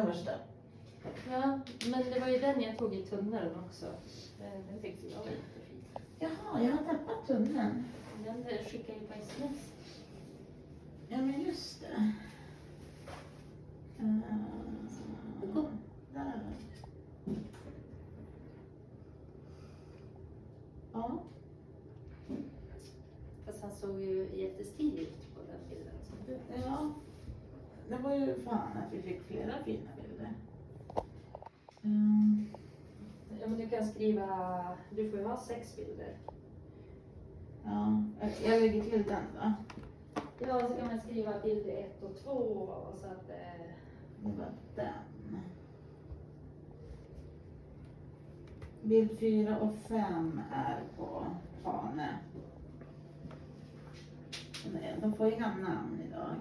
översta. Ja, men det var ju den jag tog i tunneln också. Den tyckte jag var jättefin. Jaha, jag har tappat tunneln. Den skickar ju på sms. Ja, men just det. Där är den. Ja. Fast han såg ju jättestilig ut på den bilden. Ja. Det var ju fan att vi fick flera fina bilder. Ja, men du kan skriva, du får ju ha 6 bilder. Ja, jag lägger till den då. Ja, så kan man skriva bild 1 och 2 och så att Det var den. Bild 4 och 5 är på Hane. De får inga namn idag.